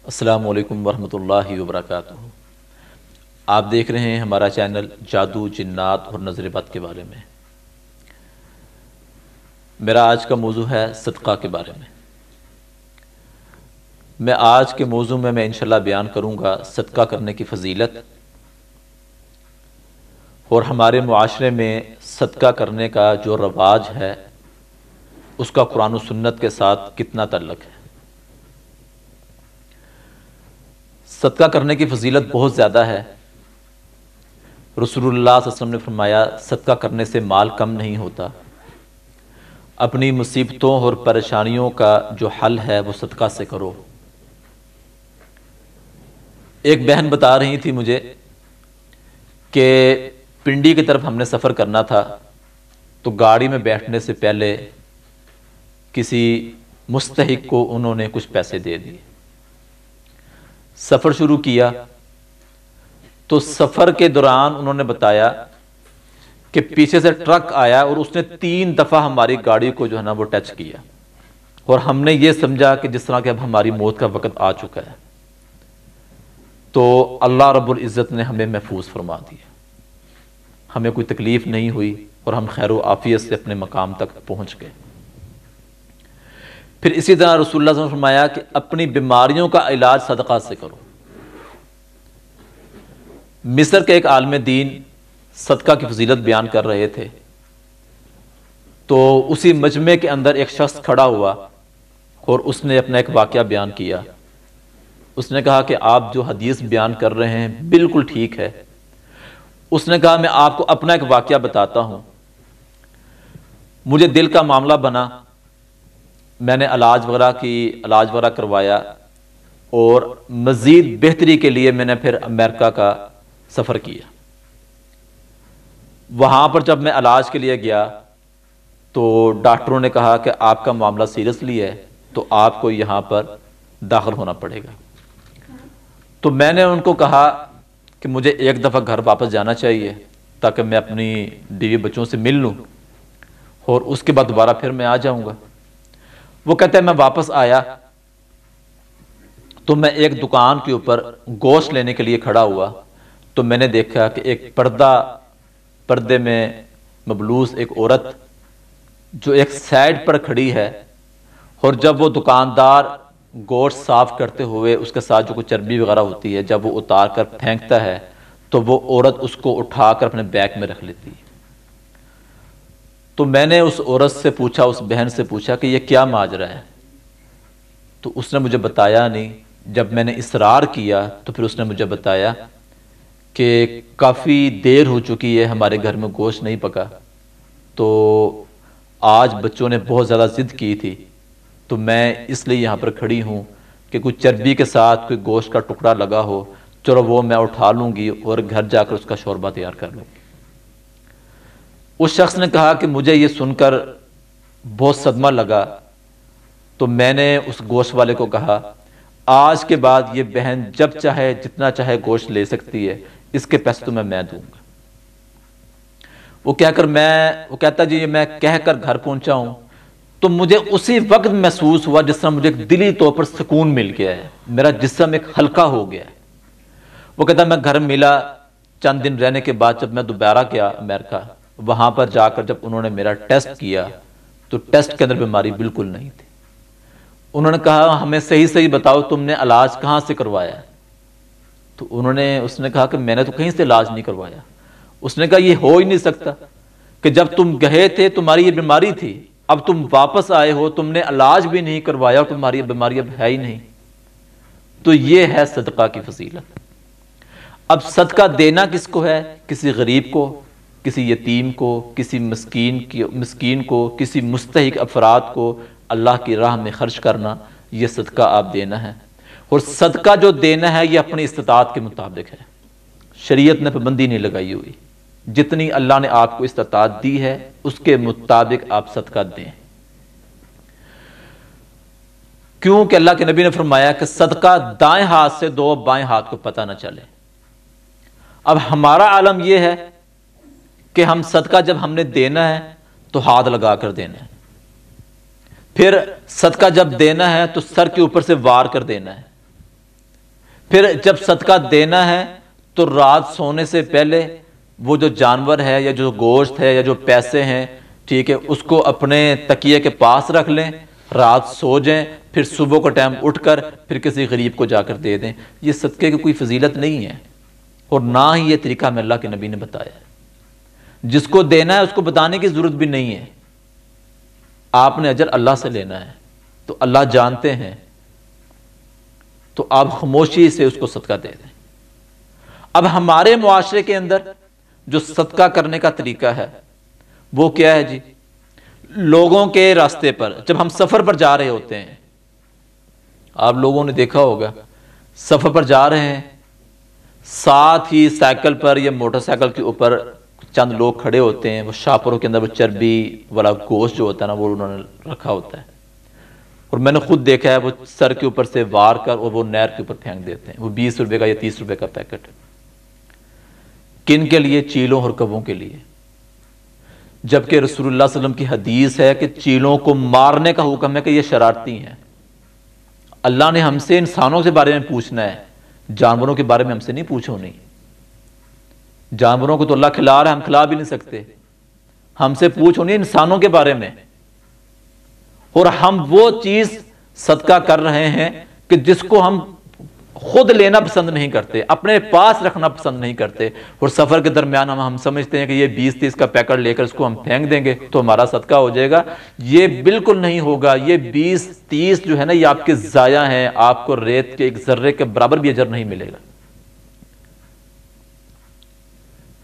السلام علیکم ورحمۃ اللہ وبرکاتہ۔ آپ دیکھ رہے ہیں ہمارا چینل جادو، جنات اور نظر بد کے بارے میں۔ میرا آج کا موضوع ہے صدقہ کے بارے میں۔ میں آج کے موضوع میں انشاءاللہ بیان کروں گا صدقہ کرنے کی فضیلت اور ہمارے معاشرے میں صدقہ کرنے کا جو رواج ہے اس کا قرآن و سنت کے ساتھ کتنا تعلق ہے۔ صدقہ کرنے کی فضیلت بہت زیادہ ہے۔ رسول اللہ صلی اللہ علیہ وسلم نے فرمایا صدقہ کرنے سے مال کم نہیں ہوتا، اپنی مصیبتوں اور پریشانیوں کا جو حل ہے وہ صدقہ سے کرو۔ ایک بہن بتا رہی تھی مجھے کہ پنڈی کی طرف ہم نے سفر کرنا تھا، تو گاڑی میں بیٹھنے سے پہلے کسی مستحق کو انہوں نے کچھ پیسے دے دیے۔ سفر شروع کیا تو سفر کے دوران انہوں نے بتایا کہ پیچھے سے ٹرک آیا اور اس نے 3 دفعہ ہماری گاڑی کو جو ہے نا وہ ٹچ کیا، اور ہم نے یہ سمجھا کہ جس طرح کہ اب ہماری موت کا وقت آ چکا ہے۔ تو اللہ رب العزت نے ہمیں محفوظ فرما دیا، ہمیں کوئی تکلیف نہیں ہوئی اور ہم خیر و عافیت سے اپنے مقام تک پہنچ گئے۔ پھر اسی طرح رسول اللہ صلی اللہ علیہ وسلم نے فرمایا کہ اپنی بیماریوں کا علاج صدقہ سے کرو۔ مصر کے ایک عالم دین صدقہ کی فضیلت بیان کر رہے تھے، تو اسی مجمع کے اندر ایک شخص کھڑا ہوا اور اس نے اپنا ایک واقعہ بیان کیا۔ اس نے کہا کہ آپ جو حدیث بیان کر رہے ہیں بالکل ٹھیک ہے۔ اس نے کہا میں آپ کو اپنا ایک واقعہ بتاتا ہوں۔ مجھے دل کا معاملہ بنا، میں نے علاج وغیرہ کروایا، اور مزید بہتری کے لیے میں نے پھر امریکہ کا سفر کیا۔ وہاں پر جب میں علاج کے لیے گیا تو ڈاکٹروں نے کہا کہ آپ کا معاملہ سیریسلی ہے، تو آپ کو یہاں پر داخل ہونا پڑے گا۔ تو میں نے ان کو کہا کہ مجھے ایک دفعہ گھر واپس جانا چاہیے تاکہ میں اپنی بیوی بچوں سے مل لوں، اور اس کے بعد دوبارہ پھر میں آ جاؤں گا۔ وہ کہتے ہیں میں واپس آیا تو میں ایک دکان کے اوپر گوشت لینے کے لیے کھڑا ہوا، تو میں نے دیکھا کہ ایک پردے میں مبلوس ایک عورت جو ایک سائڈ پر کھڑی ہے، اور جب وہ دکاندار گوشت صاف کرتے ہوئے اس کے ساتھ جو کوئی چربی وغیرہ ہوتی ہے جب وہ اتار کر پھینکتا ہے تو وہ عورت اس کو اٹھا کر اپنے بیگ میں رکھ لیتی ہے۔ تو میں نے اس عورت سے پوچھا، اس بہن سے پوچھا کہ یہ کیا ماجرا ہے؟ تو اس نے مجھے بتایا نہیں۔ جب میں نے اصرار کیا تو پھر اس نے مجھے بتایا کہ کافی دیر ہو چکی ہے، ہمارے گھر میں گوشت نہیں پکا، تو آج بچوں نے بہت زیادہ ضد کی تھی، تو میں اس لیے یہاں پر کھڑی ہوں کہ کوئی چربی کے ساتھ کوئی گوشت کا ٹکڑا لگا ہو، چلو وہ میں اٹھا لوں گی اور گھر جا کر اس کا شوربہ تیار کر لوں گی۔ اس شخص نے کہا کہ مجھے یہ سن کر بہت صدمہ لگا، تو میں نے اس گوشت والے کو کہا آج کے بعد یہ بہن جب چاہے جتنا چاہے گوشت لے سکتی ہے، اس کے پیسے تو میں دوں گا۔ وہ کہتا جی میں کہہ کر گھر پہنچا ہوں، تو مجھے اسی وقت محسوس ہوا جس طرح مجھے ایک دلی طور پر سکون مل گیا ہے، میرا جسم ایک ہلکا ہو گیا ہے۔ وہ کہتا میں گھر ملا، چند دن رہنے کے بعد جب میں دوبارہ گیا امریکہ، وہاں پر جا کر جب انہوں نے میرا ٹیسٹ کیا تو ٹیسٹ کے اندر بیماری بالکل نہیں تھی۔ انہوں نے کہا ہمیں صحیح بتاؤ تم نے علاج کہاں سے کروایا؟ تو اس نے کہا کہ میں نے تو کہیں سے علاج نہیں کروایا۔ اس نے کہا یہ ہو ہی نہیں سکتا کہ جب تم گئے تھے تمہاری یہ بیماری تھی، اب تم واپس آئے ہو تم نے علاج بھی نہیں کروایا اور تمہاری بیماری اب ہے ہی نہیں۔ تو یہ ہے صدقہ کی فضیلت۔ اب صدقہ دینا کس کو ہے؟ کسی غریب کو، کسی یتیم کو، کسی مسکین کو، کسی مستحق افراد کو اللہ کی راہ میں خرچ کرنا، یہ صدقہ آپ دینا ہے۔ اور صدقہ جو دینا ہے یہ اپنی استطاعت کے مطابق ہے، شریعت نے پابندی نہیں لگائی ہوئی، جتنی اللہ نے آپ کو استطاعت دی ہے اس کے مطابق آپ صدقہ دیں۔ کیونکہ اللہ کے نبی نے فرمایا کہ صدقہ دائیں ہاتھ سے دو، بائیں ہاتھ کو پتہ نہ چلے۔ اب ہمارا عالم یہ ہے کہ ہم صدقہ جب ہم نے دینا ہے تو ہاتھ لگا کر دینا ہے، پھر صدقہ جب دینا ہے تو سر کے اوپر سے وار کر دینا ہے، پھر جب صدقہ دینا ہے تو رات سونے سے پہلے وہ جو جانور ہے یا جو گوشت ہے یا جو پیسے ہیں، ٹھیک ہے، اس کو اپنے تکیے کے پاس رکھ لیں، رات سو جائیں، پھر صبح کو ٹائم اٹھ کر پھر کسی غریب کو جا کر دے دیں۔ یہ صدقے کی کوئی فضیلت نہیں ہے، اور نہ ہی یہ طریقہ ہمیں اللہ کے نبی نے بتایا ہے۔ جس کو دینا ہے اس کو بتانے کی ضرورت بھی نہیں ہے، آپ نے اجر اللہ سے لینا ہے، تو اللہ جانتے ہیں، تو آپ خاموشی سے اس کو صدقہ دے دیں۔ اب ہمارے معاشرے کے اندر جو صدقہ کرنے کا طریقہ ہے وہ کیا ہے جی؟ لوگوں کے راستے پر جب ہم سفر پر جا رہے ہوتے ہیں، آپ لوگوں نے دیکھا ہوگا سفر پر جا رہے ہیں، ساتھ ہی سائیکل پر یا موٹر سائیکل کے اوپر چند لوگ کھڑے ہوتے ہیں، وہ شاپروں کے اندر وہ چربی والا گوشت جو ہوتا ہے نا وہ انہوں نے رکھا ہوتا ہے، اور میں نے خود دیکھا ہے وہ سر کے اوپر سے وار کر اور وہ نہر کے اوپر پھینک دیتے ہیں۔ وہ 20 روپے کا یا 30 روپے کا پیکٹ، کن کے لیے؟ چیلوں اور کبوں کے لیے، جبکہ رسول اللہ صلی اللہ علیہ وسلم کی حدیث ہے کہ چیلوں کو مارنے کا حکم ہے کہ یہ شرارتی ہیں۔ اللہ نے ہم سے انسانوں کے بارے میں پوچھنا ہے، جانوروں کے بارے میں ہم سے نہیں پوچھو نہیں۔ جانوروں کو تو اللہ کھلا رہا ہے، ہم کھلا بھی نہیں سکتے، ہم سے پوچھو نہیں انسانوں کے بارے میں۔ اور ہم وہ چیز صدقہ کر رہے ہیں کہ جس کو ہم خود لینا پسند نہیں کرتے، اپنے پاس رکھنا پسند نہیں کرتے، اور سفر کے درمیان ہم سمجھتے ہیں کہ یہ 20-30 کا پیکٹ لے کر اس کو ہم پھینک دیں گے تو ہمارا صدقہ ہو جائے گا۔ یہ بالکل نہیں ہوگا، یہ 20-30 جو ہے نا یہ آپ کے ضائع ہیں، آپ کو ریت کے ایک ذرے کے برابر بھی اجر نہیں ملے گا۔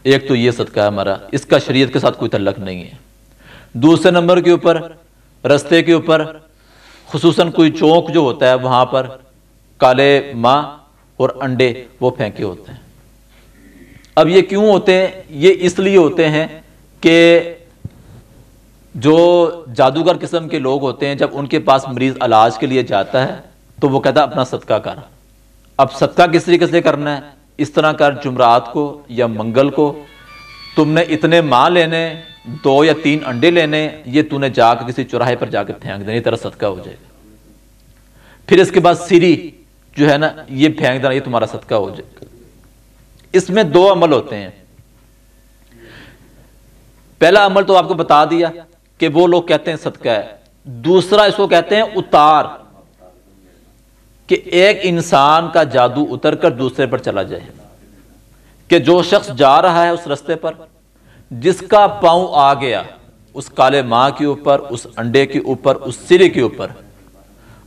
ایک تو یہ صدقہ ہے ہمارا، اس کا شریعت کے ساتھ کوئی تعلق نہیں ہے۔ دوسرے نمبر کے اوپر رستے کے اوپر خصوصاً کوئی چوک جو ہوتا ہے وہاں پر کالے ماں اور انڈے وہ پھینکے ہوتے ہیں۔ اب یہ کیوں ہوتے ہیں؟ یہ اس لیے ہوتے ہیں کہ جو جادوگر قسم کے لوگ ہوتے ہیں جب ان کے پاس مریض علاج کے لیے جاتا ہے تو وہ کہتا ہے اپنا صدقہ کر۔ اب صدقہ کس طریقے سے کرنا ہے؟ اس طرح کر، جمعرات کو یا منگل کو تم نے اتنے ماں لینے، 2 یا 3 انڈے لینے، یہ تو نے جا کے کسی چوراہے پر جا کے پھینک دینے، تیرا صدقہ ہو جائے گا۔ پھر اس کے بعد سری جو ہے نا یہ پھینک دینا، یہ تمہارا صدقہ ہو جائے گا۔ اس میں 2 عمل ہوتے ہیں۔ پہلا عمل تو آپ کو بتا دیا کہ وہ لوگ کہتے ہیں صدقہ ہے، دوسرا اس کو کہتے ہیں اتار، کہ ایک انسان کا جادو اتر کر دوسرے پر چلا جائے، کہ جو شخص جا رہا ہے اس رستے پر، جس کا پاؤں آ گیا اس کالے ماں کے اوپر، اس انڈے کے اوپر، اس سرے کے اوپر،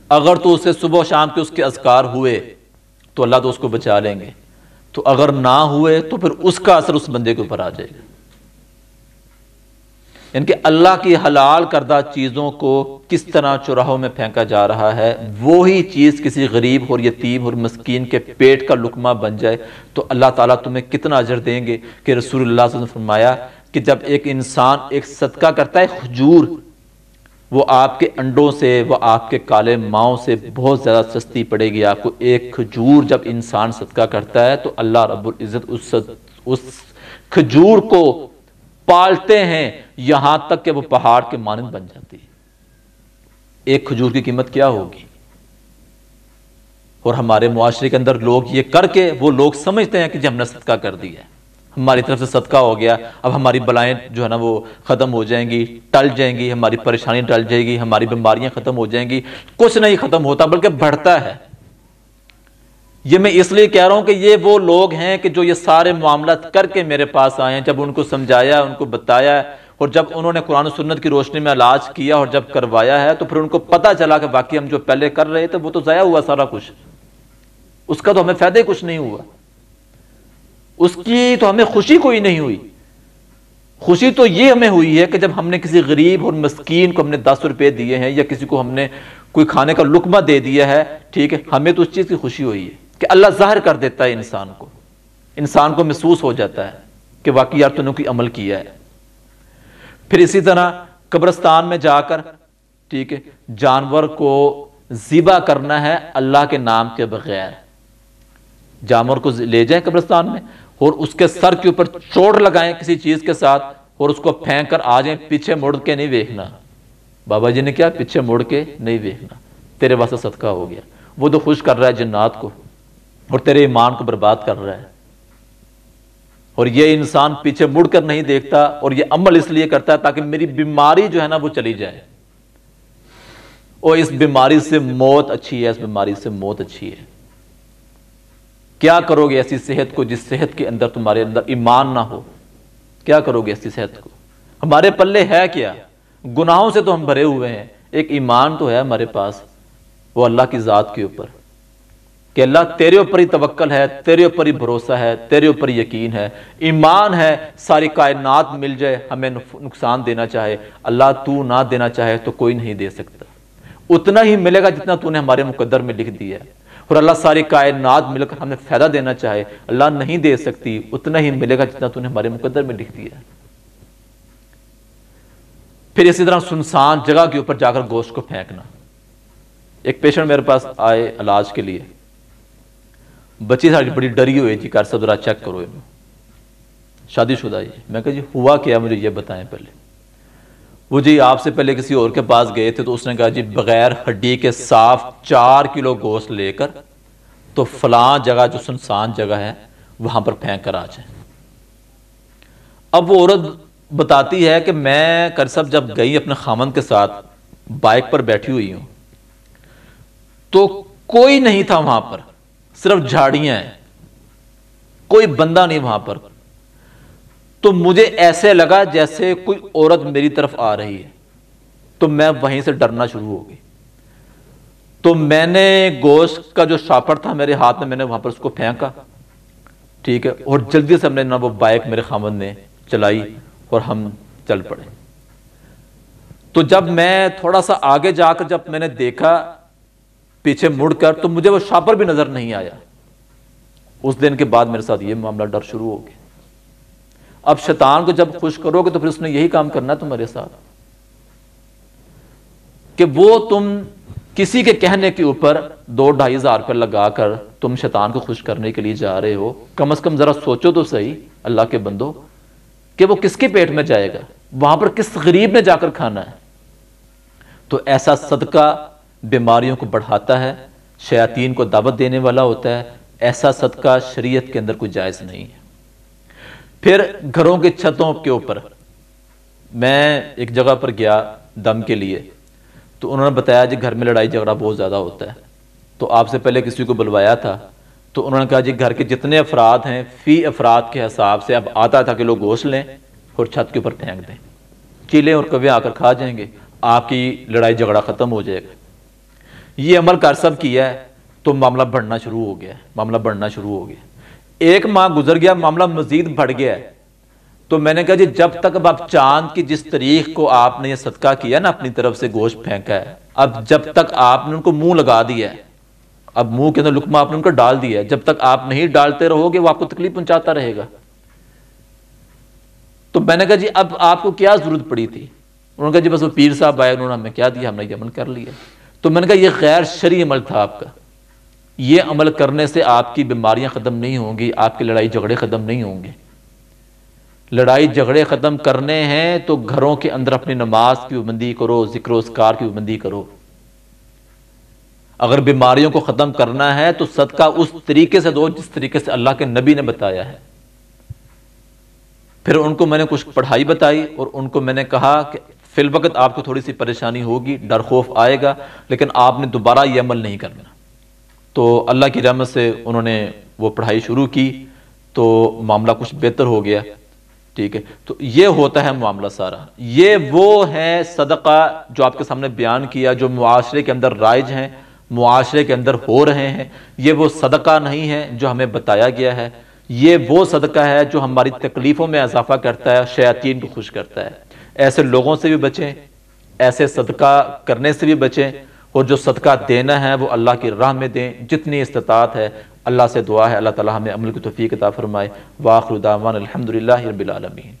اگر تو اسے صبح و شام کے اس کے اذکار ہوئے تو اللہ تو اس کو بچا لیں گے، تو اگر نہ ہوئے تو پھر اس کا اثر اس بندے کے اوپر آ جائے گا۔ یعنی کہ اللہ کی حلال کردہ چیزوں کو کس طرح چوراہوں میں پھینکا جا رہا ہے، وہی چیز کسی غریب اور یتیم اور مسکین کے پیٹ کا لقمہ بن جائے تو اللہ تعالیٰ تمہیں کتنا اجر دیں گے۔ کہ رسول اللہ صلی اللہ علیہ وسلم نے فرمایا کہ جب ایک انسان ایک صدقہ کرتا ہے کھجور، وہ آپ کے انڈوں سے، وہ آپ کے کالے ماؤں سے بہت زیادہ سستی پڑے گی آپ کو۔ ایک کھجور جب انسان صدقہ کرتا ہے تو اللہ رب العزت اس کھجور کو پالتے ہیں یہاں تک کہ وہ پہاڑ کے مانند بن جاتی ہے۔ ایک کھجور کی قیمت کیا ہوگی؟ اور ہمارے معاشرے کے اندر لوگ یہ کر کے وہ لوگ سمجھتے ہیں کہ جی ہم نے صدقہ کر دیا ہے، ہماری طرف سے صدقہ ہو گیا، اب ہماری بلائیں جو ہے نا وہ ختم ہو جائیں گی، ٹل جائیں گی، ہماری پریشانی ٹل جائے گی، ہماری بیماریاں ختم ہو جائیں گی۔ کچھ نہیں ختم ہوتا بلکہ بڑھتا ہے۔ یہ میں اس لیے کہہ رہا ہوں کہ یہ وہ لوگ ہیں کہ جو یہ سارے معاملات کر کے میرے پاس آئے ہیں، جب ان کو سمجھایا، ان کو بتایا، اور جب انہوں نے قرآن و سنت کی روشنی میں علاج کیا اور جب کروایا ہے تو پھر ان کو پتہ چلا کہ واقعی ہم جو پہلے کر رہے تھے وہ تو ضائع ہوا سارا کچھ، اس کا تو ہمیں فائدہ کچھ نہیں ہوا، اس کی تو ہمیں خوشی کوئی نہیں ہوئی۔ خوشی تو یہ ہمیں ہوئی ہے کہ جب ہم نے کسی غریب اور مسکین کو ہم نے 10 روپے دیے ہیں یا کسی کو ہم نے کوئی کھانے کا لقمہ دے دیا ہے، ٹھیک ہے، ہمیں تو اس چیز کی خوشی ہوئی ہے کہ اللہ ظاہر کر دیتا ہے انسان کو محسوس ہو جاتا ہے کہ واقعی یار تو نے کوئی عمل کیا ہے۔ پھر اسی طرح قبرستان میں جا کر، ٹھیک ہے، جانور کو ذبح کرنا ہے اللہ کے نام کے بغیر۔ جانور کو لے جائیں قبرستان میں اور اس کے سر کے اوپر چوٹ لگائیں کسی چیز کے ساتھ اور اس کو پھینک کر آ جائیں، پیچھے مڑ کے نہیں دیکھنا۔ بابا جی نے کیا؟ پیچھے مڑ کے نہیں دیکھنا، تیرے واسطے صدقہ ہو گیا۔ وہ تو خوش کر رہا ہے جنات کو، اور تیرے ایمان کو برباد کر رہا ہے. اور یہ انسان پیچھے مڑ کر نہیں دیکھتا، اور یہ عمل اس لیے کرتا ہے تاکہ میری بیماری جو ہے نا وہ چلی جائے. اور اس بیماری سے موت اچھی ہے، اس بیماری سے موت اچھی ہے. کیا کرو گے ایسی صحت کو جس صحت کے اندر تمہارے اندر ایمان نہ ہو؟ کیا کرو گے ایسی صحت کو؟ ہمارے پلے ہے کیا؟ گناہوں سے تو ہم بھرے ہوئے ہیں، ایک ایمان تو ہے ہمارے پاس، وہ اللہ کی ذات کے اوپر، کہ اللہ تیرے اوپر ہی توکل ہے، تیرے اوپر ہی بھروسہ ہے، تیرے اوپر ہی یقین ہے. ایمان ہے ساری کائنات مل جائے ہمیں نقصان دینا چاہے، اللہ تو نہ دینا چاہے تو کوئی نہیں دے سکتا. اتنا ہی ملے گا جتنا تو نے ہمارے مقدر میں لکھ دیا ہے. اور اللہ ساری کائنات مل کر ہمیں فائدہ دینا چاہے، اللہ نہیں دے سکتی، اتنا ہی ملے گا جتنا تو نے ہمارے مقدر میں لکھ دیا ہے. پھر اسی طرح سنسان جگہ کے اوپر جا کر گوشت کو پھینکنا. ایک پیشنٹ میرے پاس آئے علاج کے لیے، بچی ساری بڑی ڈری ہوئی جی، کر سب ذرا چیک کرو. شادی شدہ جی. میں کہا جی ہوا کیا، مجھے یہ بتائیں پہلے. وہ جی آپ سے پہلے کسی اور کے پاس گئے تھے تو اس نے کہا جی بغیر ہڈی کے صاف 4 کلو گوشت لے کر تو فلاں جگہ جو سنسان جگہ ہے وہاں پر پھینک کر آ جائیں. اب وہ عورت بتاتی ہے کہ میں کرسب جب گئی اپنے خامند کے ساتھ بائک پر بیٹھی ہوئی ہوں تو کوئی نہیں تھا وہاں پر، صرف جھاڑیاں ہیں، کوئی بندہ نہیں وہاں پر. تو مجھے ایسے لگا جیسے کوئی عورت میری طرف آ رہی ہے، تو میں وہیں سے ڈرنا شروع ہو گئی. تو میں نے گوشت کا جو شاپر تھا میرے ہاتھ میں نے وہاں پر اس کو پھینکا، ٹھیک ہے، اور جلدی سے ہم نے وہ بائک میرے خامد نے چلائی اور ہم چل پڑے. تو جب میں تھوڑا سا آگے جا کر جب میں نے دیکھا پیچھے مڑ کر تو مجھے وہ شاپر بھی نظر نہیں آیا. اس دن کے بعد میرے ساتھ یہ معاملہ ڈر شروع ہو گیا. اب شیطان کو جب خوش کرو گے تو پھر اس نے یہی کام کرنا ہے تمہارے ساتھ، کہ وہ تم کسی کے کہنے کے اوپر 2-2.5 ہزار روپے لگا کر تم شیطان کو خوش کرنے کے لیے جا رہے ہو. کم از کم ذرا سوچو تو صحیح اللہ کے بندو کہ وہ کس کے پیٹ میں جائے گا، وہاں پر کس غریب نے جا کر کھانا ہے. تو ایسا صدقہ بیماریوں کو بڑھاتا ہے، شیاطین کو دعوت دینے والا ہوتا ہے. ایسا صدقہ شریعت کے اندر کوئی جائز نہیں ہے. پھر گھروں کے چھتوں کے اوپر میں ایک جگہ پر گیا دم کے لیے، تو انہوں نے بتایا جی گھر میں لڑائی جھگڑا بہت زیادہ ہوتا ہے. تو آپ سے پہلے کسی کو بلوایا تھا تو انہوں نے کہا جی گھر کے جتنے افراد ہیں فی افراد کے حساب سے اب آتا تھا کہ لوگ گوشت لیں اور چھت کے اوپر پھینک دیں، چیلیں اور کوے آ کر کھا جائیں گے، آپ کی لڑائی جھگڑا ختم ہو جائے گا. یہ عمل کر سب کیا ہے تو معاملہ بڑھنا شروع ہو گیا، معاملہ بڑھنا شروع ہو گیا. 1 ماہ گزر گیا، معاملہ مزید بڑھ گیا ہے. تو میں نے کہا جی جب تک اب آپ چاند کی جس تاریخ کو آپ نے یہ صدقہ کیا نا اپنی طرف سے گوشت پھینکا ہے، اب جب تک آپ نے ان کو منہ لگا دیا ہے، اب منہ کے اندر لقمہ آپ نے ان کو ڈال دیا ہے، جب تک آپ نہیں ڈالتے رہو گے وہ آپ کو تکلیف پہنچاتا رہے گا. تو میں نے کہا جی اب آپ کو کیا ضرورت پڑی تھی؟ انہوں نے کہا جی بس وہ پیر صاحب آئے، انہوں نے ہمیں کیا دیا، ہم نے یہ عمل کر لیا. تو میں نے کہا یہ غیر شرعی عمل تھا آپ کا. یہ عمل کرنے سے آپ کی بیماریاں ختم نہیں ہوں گی، آپ کی لڑائی جھگڑے ختم نہیں ہوں گے. لڑائی جھگڑے ختم کرنے ہیں تو گھروں کے اندر اپنی نماز کی پابندی کرو، ذکر و اذکار کی پابندی کرو. اگر بیماریوں کو ختم کرنا ہے تو صدقہ اس طریقے سے دو جس طریقے سے اللہ کے نبی نے بتایا ہے. پھر ان کو میں نے کچھ پڑھائی بتائی اور ان کو میں نے کہا کہ فی الوقت آپ کو تھوڑی سی پریشانی ہوگی، ڈر خوف آئے گا، لیکن آپ نے دوبارہ یہ عمل نہیں کرنا. تو اللہ کی رحمت سے انہوں نے وہ پڑھائی شروع کی تو معاملہ کچھ بہتر ہو گیا. ٹھیک ہے، تو یہ ہوتا ہے معاملہ سارا. یہ وہ ہے صدقہ جو آپ کے سامنے بیان کیا، جو معاشرے کے اندر رائج ہیں، معاشرے کے اندر ہو رہے ہیں. یہ وہ صدقہ نہیں ہے جو ہمیں بتایا گیا ہے. یہ وہ صدقہ ہے جو ہماری تکلیفوں میں اضافہ کرتا ہے، شیاطین کو خوش کرتا ہے. ایسے لوگوں سے بھی بچیں، ایسے صدقہ کرنے سے بھی بچیں، اور جو صدقہ دینا ہے وہ اللہ کی راہ میں دیں جتنی استطاعت ہے. اللہ سے دعا ہے اللہ تعالی ہمیں عمل کی توفیق عطا فرمائے. وآخر دعوانا الحمدللہ رب العالمین.